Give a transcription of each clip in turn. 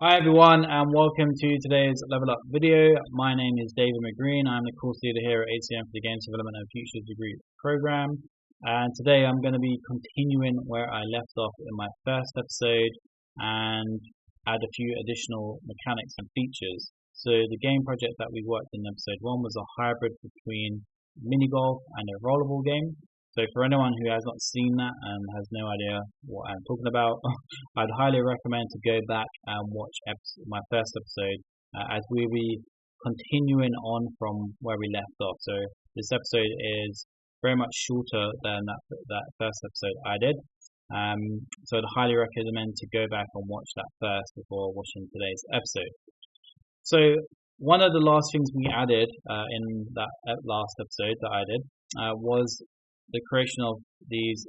Hi everyone and welcome to today's Level Up video. My name is David McGreene. I'm the course leader here at ACM for the Games Development and Futures Degree program. And today I'm going to be continuing where I left off in my first episode and add a few additional mechanics and features. So the game project that we worked in episode 1 was a hybrid between mini golf and a rollerball game. So for anyone who has not seen that and has no idea what I'm talking about, I'd highly recommend to go back and watch my first episode as we'll be continuing on from where we left off. So this episode is very much shorter than that first episode I did. So I'd highly recommend to go back and watch that first before watching today's episode. So one of the last things we added in that last episode that I did was the creation of these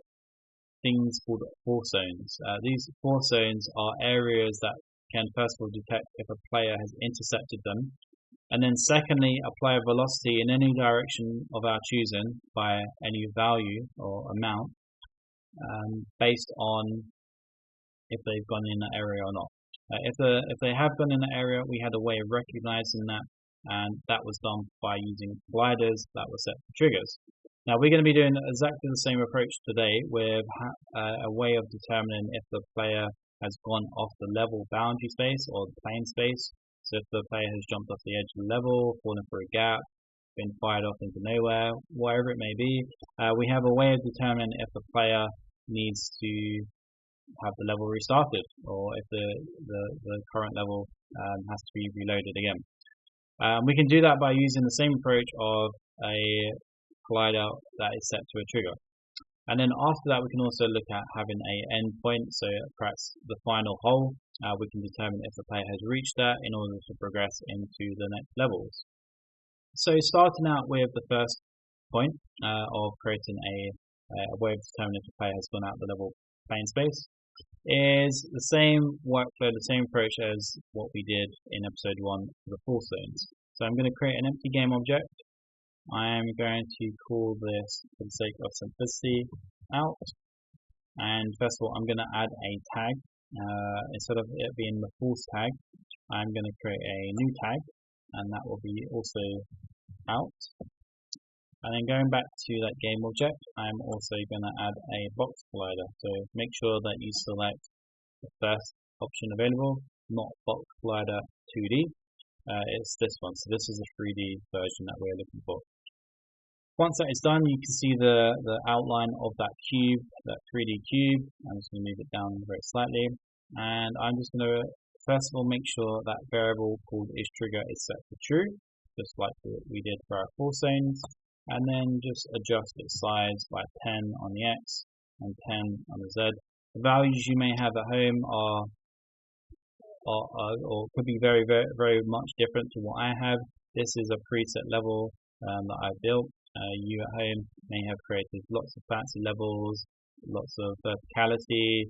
things called force zones. These force zones are areas that can first of all detect if a player has intercepted them, and then secondly apply a velocity in any direction of our choosing by any value or amount based on if they've gone in that area or not. If they have gone in the area, we had a way of recognizing that, and that was done by using gliders that were set for triggers. Now we're going to be doing exactly the same approach today with a way of determining if the player has gone off the level boundary space or the plane space. So if the player has jumped off the edge of the level, fallen through a gap, been fired off into nowhere, whatever it may be, we have a way of determining if the player needs to have the level restarted or if the current level has to be reloaded again. We can do that by using the same approach of a glider that is set to a trigger, and then after that we can also look at having a endpoint, so perhaps the final hole. We can determine if the player has reached that in order to progress into the next levels. So starting out with the first point of creating a way of determining if the player has gone out the level plane space is the same workflow, the same approach as what we did in episode 1 for the force zones. So I'm going to create an empty game object. I'm going to call this, for the sake of simplicity, out. And first of all, I'm going to add a tag. Instead of it being the force tag, I'm going to create a new tag, and that will be also out. And then going back to that game object, I'm also going to add a box collider. So make sure that you select the first option available, not box collider 2D. It's this one. So this is a 3D version that we're looking for. Once that is done, you can see the outline of that cube, that 3D cube. I'm just going to move it down very slightly. And I'm just going to, first of all, make sure that variable called isTrigger is set to true, just like we did for our force zones. And then just adjust its size by 10 on the X and 10 on the Z. The values you may have at home are or could be very, very, very much different to what I have. This is a preset level that I've built. You at home may have created lots of fancy levels, lots of verticality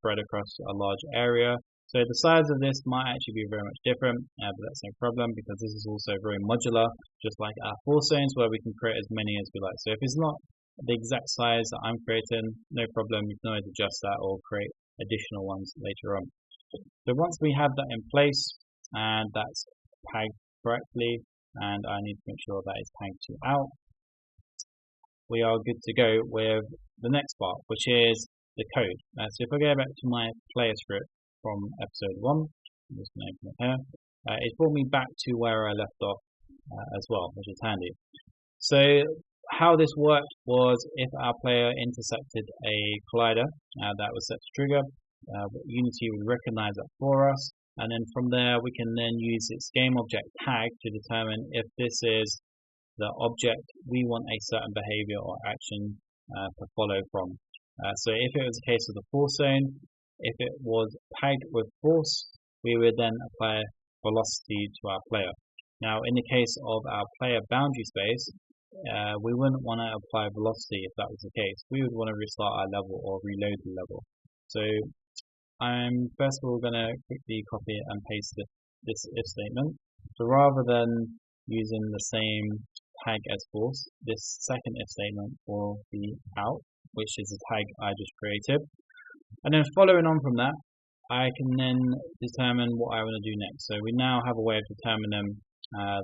spread across a large area. So the size of this might actually be very much different, but that's no problem because this is also very modular, just like our force zones where we can create as many as we like. So if it's not the exact size that I'm creating, no problem, you can always adjust that or create additional ones later on. So once we have that in place and that's tagged correctly, and I need to make sure that it's tagged to out, we are good to go with the next part, which is the code. So if I go back to my player script from episode 1, I'm just going to open it here. It's brought me back to where I left off as well, which is handy. So how this worked was if our player intercepted a collider that was set to trigger, Unity would recognize that for us, and then from there we can then use its game object tag to determine if this is the object we want a certain behavior or action to follow from. So if it was a case of the force zone, if it was tagged with force, we would then apply velocity to our player. Now in the case of our player boundary space, we wouldn't want to apply velocity if that was the case. We would want to restart our level or reload the level. So I'm first of all going to quickly copy and paste this if statement. So rather than using the same tag as force, this second if statement will be out, which is a tag I just created. And then following on from that, I can then determine what I want to do next. So we now have a way of determining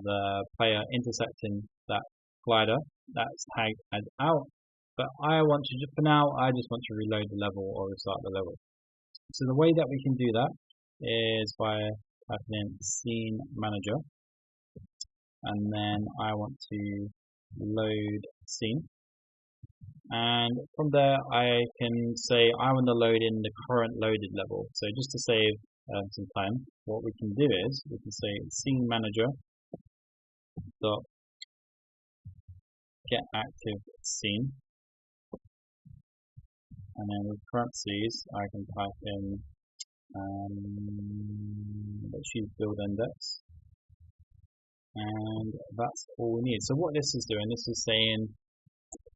the player intersecting that glider that's tagged as out. But I want to, for now, I just want to reload the level or restart the level. So the way that we can do that is by typing in scene manager, and then I want to load scene. And from there, I can say I want to load in the current loaded level. So just to save some time, what we can do is we can say scene manager dot get active scene, and then with parentheses I can type in let's use build index, and that's all we need. So what this is doing, this is saying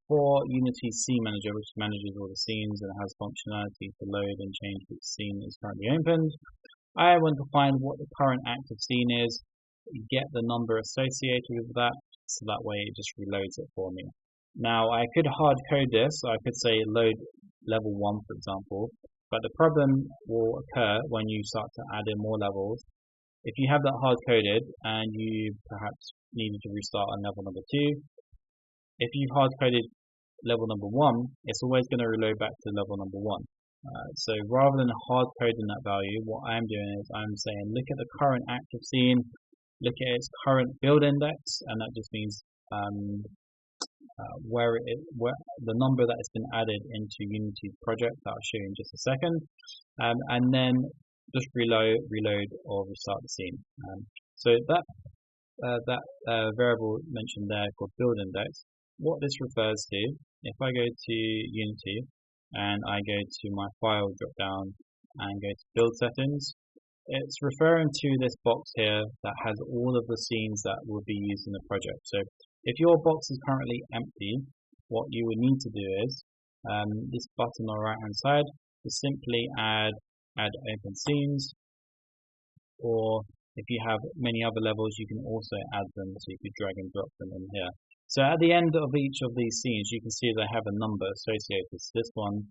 for Unity Scene Manager, which manages all the scenes and has functionality to load and change which scene is currently opened, I want to find what the current active scene is, get the number associated with that, so that way it just reloads it for me. Now I could hard code this, I could say load level 1 for example, but the problem will occur when you start to add in more levels. If you have that hard coded and you perhaps needed to restart on level number 2, if you've hard coded level number 1, it's always going to reload back to level number 1. So rather than hard coding that value, what I'm doing is I'm saying look at the current active scene, look at its current build index, and that just means where the number that has been added into Unity's project that I'll show you in just a second, and then just reload or restart the scene. So that variable mentioned there called build index, what this refers to, if I go to Unity and I go to my file drop down and go to build settings, it's referring to this box here that has all of the scenes that will be used in the project. So if your box is currently empty, what you would need to do is this button on the right hand side to simply add open scenes, or if you have many other levels you can also add them, so you could drag and drop them in here. So at the end of each of these scenes you can see they have a number associated. So this one,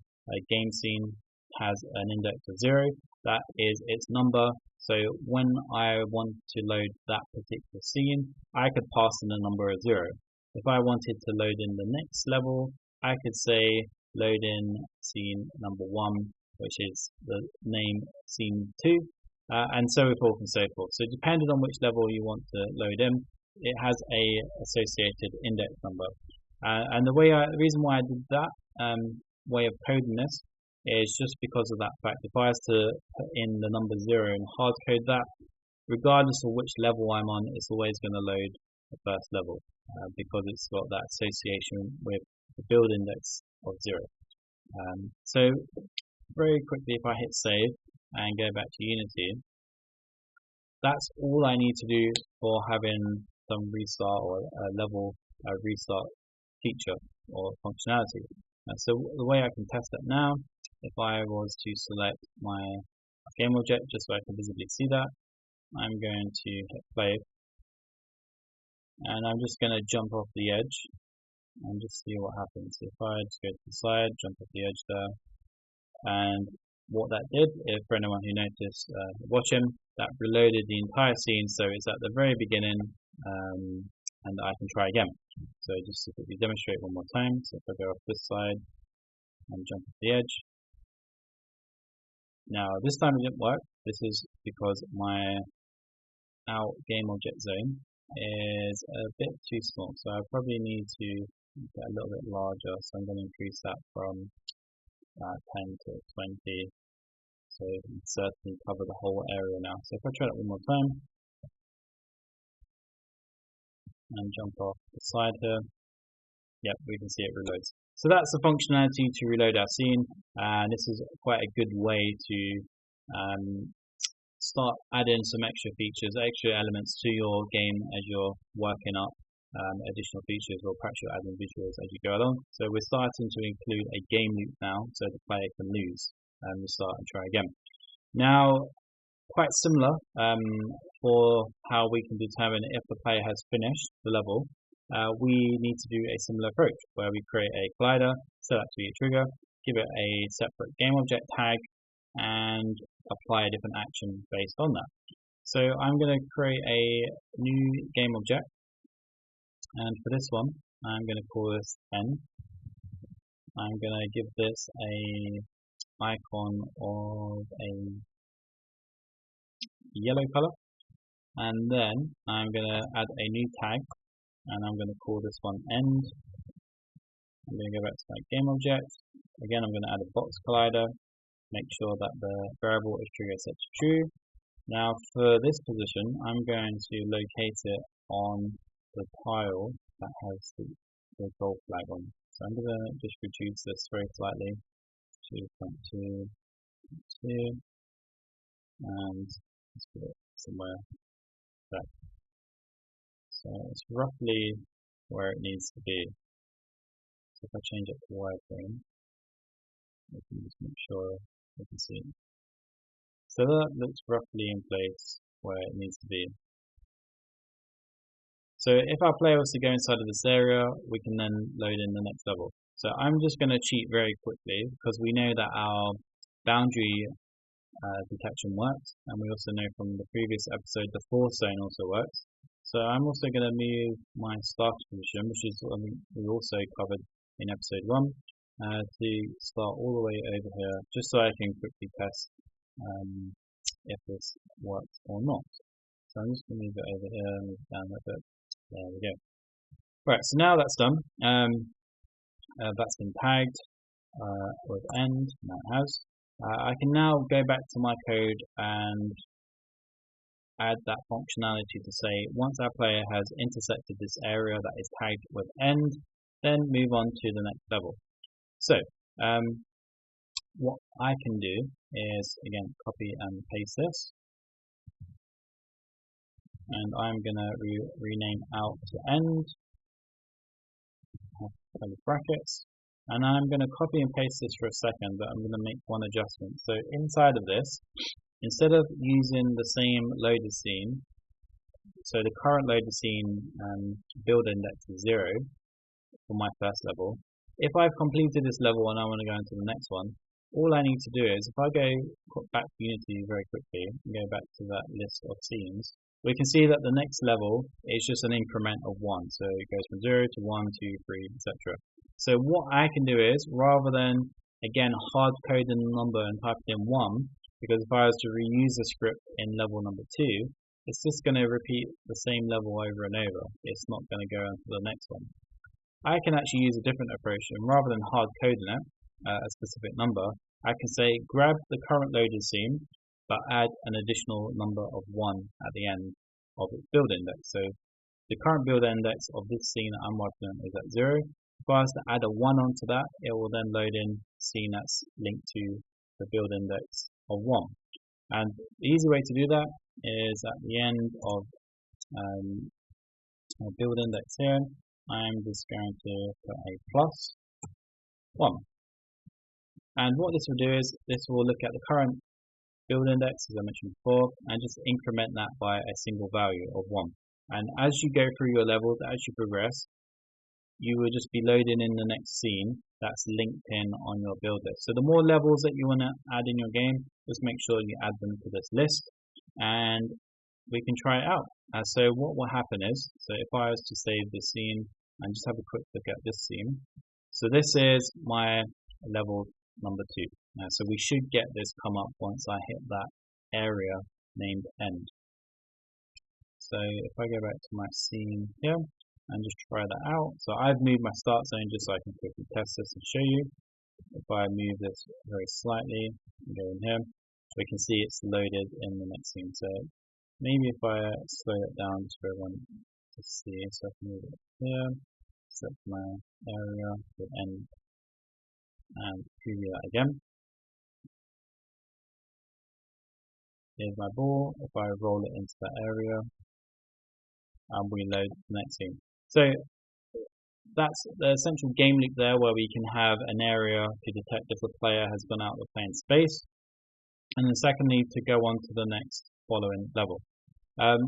game scene, has an index of 0, that is its number. So when I want to load that particular scene, I could pass in a number of 0. If I wanted to load in the next level, I could say load in scene number 1, which is the name scene 2, and so forth and so forth. So depending on which level you want to load in, it has a associated index number. And the reason why I did that way of coding this is just because of that fact. If I was to put in the number 0 and hard code that, regardless of which level I'm on, it's always going to load the first level because it's got that association with the build index of 0. So very quickly, if I hit save and go back to Unity, that's all I need to do for having some restart or a level restart feature or functionality. So the way I can test that now, if I was to select my game object just so I can visibly see that, I'm going to hit play, and I'm just going to jump off the edge and just see what happens. If I just go to the side, jump off the edge there, and what that did, if for anyone who noticed watching, that reloaded the entire scene, so it's at the very beginning, and I can try again. So just to quickly demonstrate one more time, so if I go off this side and jump off the edge, now this time it didn't work. This is because my out game object zone is a bit too small, so I probably need to get a little bit larger, so I'm going to increase that from 10 to 20, so you can certainly cover the whole area now. So if I try that one more time and jump off the side here, yep, we can see it reloads. So that's the functionality to reload our scene, and this is quite a good way to start adding some extra features, extra elements to your game as you're working up additional features, or perhaps you're adding visuals as you go along. So we're starting to include a game loop now, so the player can lose and restart and try again. Now, quite similar for how we can determine if the player has finished the level. We need to do a similar approach where we create a glider, set that to be a trigger, give it a separate game object tag, and apply a different action based on that. So I'm going to create a new game object, and for this one I'm going to call this end. I'm going to give this a icon of a yellow color, and then I'm going to add a new tag, and I'm going to call this one end. I'm going to go back to my game object. Again, I'm going to add a box collider, make sure that the variable is trigger set to true. Now for this position, I'm going to locate it on the tile that has the goal flag on. So I'm going to just reduce this very slightly to 0.2, and let's put it somewhere there. So it's roughly where it needs to be. So if I change it to wireframe, we can just make sure we can see. So that looks roughly in place where it needs to be. So if our player was to go inside of this area, we can then load in the next level. So I'm just going to cheat very quickly because we know that our boundary detection works, and we also know from the previous episode the force zone also works. So I'm also going to move my start position, which is what we also covered in episode 1, to start all the way over here, just so I can quickly test if this works or not. So I'm just going to move it over here, move it down a bit. There we go. Right, so now that's done. That's been tagged with end. Now it has. I can now go back to my code and add that functionality to say once our player has intersected this area that is tagged with end, then move on to the next level. So what I can do is again copy and paste this, and I'm going to rename out to end, have brackets, and I'm going to copy and paste this for a second, but I'm going to make one adjustment. So inside of this, instead of using the same loader scene, so the current loader scene build index is 0 for my first level. If I've completed this level and I want to go into the next one, all I need to do is, if I go back to Unity very quickly and go back to that list of scenes, we can see that the next level is just an increment of 1. So it goes from 0 to 1, 2, 3, etc. So what I can do is, rather than again hard code in the number and type it in 1, because if I was to reuse the script in level number 2, it's just going to repeat the same level over and over. It's not going to go on to the next one. I can actually use a different approach, and rather than hard coding it, a specific number, I can say grab the current loaded scene, but add an additional number of 1 at the end of its build index. So the current build index of this scene that I'm working on is at 0. If I was to add a 1 onto that, it will then load in scene that's linked to the build index of 1. And the easy way to do that is at the end of build index here, I'm just going to put a plus 1. And what this will do is, this will look at the current build index, as I mentioned before, and just increment that by a single value of 1. And as you go through your levels, as you progress, you will just be loading in the next scene that's linked in on your build list. So the more levels that you want to add in your game, just make sure you add them to this list, and we can try it out. So what will happen is, so if I was to save the scene and just have a quick look at this scene, so this is my level number 2. So we should get this come up once I hit that area named end. So if I go back to my scene here and just try that out, so I've moved my start zone just so I can quickly test this and show you. If I move this very slightly and go in here, we can see it's loaded in the next scene. So maybe if I slow it down just for everyone to see, so I can move it here, select my area to end, and preview that again. Here's my ball. If I roll it into that area, and we load the next scene. So that's the essential game loop there, where we can have an area to detect if the player has gone out of the playing space, and then secondly to go on to the next following level.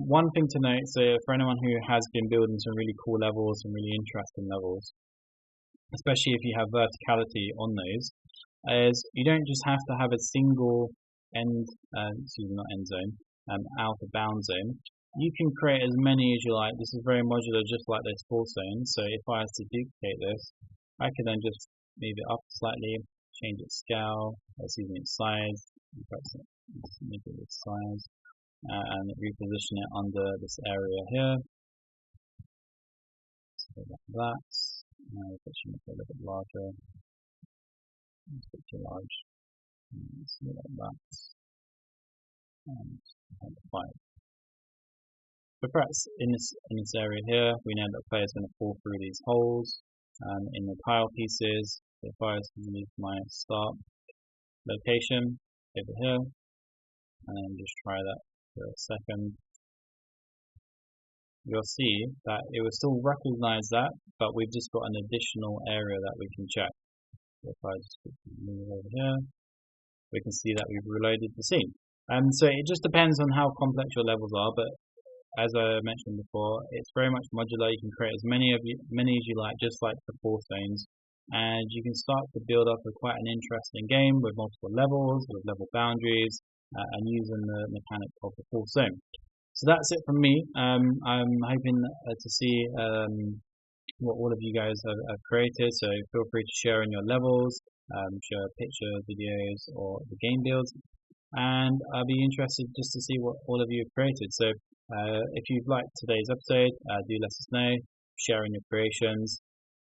One thing to note, so for anyone who has been building some really cool levels, some really interesting levels, especially if you have verticality on those, is you don't just have to have a single end, excuse me, not end zone, outer bound zone, you can create as many as you like. This is very modular, just like this full zone. So if I was to duplicate this, I could then just move it up slightly, change its scale, excuse me, its size, make it its size, and reposition it under this area here. So like that. Now let's make it a little bit larger. It's a bit too large. Let's do like that. And 5. So perhaps in this area here, we know that the player is going to fall through these holes in the tile pieces. So if I was to use my start location over here, and then just try that for a second, you'll see that it will still recognize that, but we've just got an additional area that we can check. So if I just move over here, we can see that we've reloaded the scene. So it just depends on how complex your levels are, but as I mentioned before, it's very much modular. You can create as many as you like, just like the four zones, and you can start to build up quite an interesting game with multiple levels, with level boundaries, and using the mechanic of the full zone. So that's it from me. I'm hoping to see what all of you guys have created. So feel free to share in your levels, share pictures, videos, or the game builds. And I'll be interested just to see what all of you have created. So if you've liked today's episode, do let us know, share in your creations,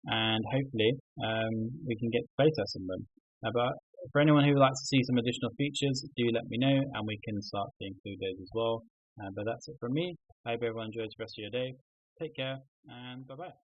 and hopefully we can get to play testing them. But for anyone who would like to see some additional features, do let me know, and we can start to include those as well. But that's it from me. I hope everyone enjoys the rest of your day. Take care, and bye-bye.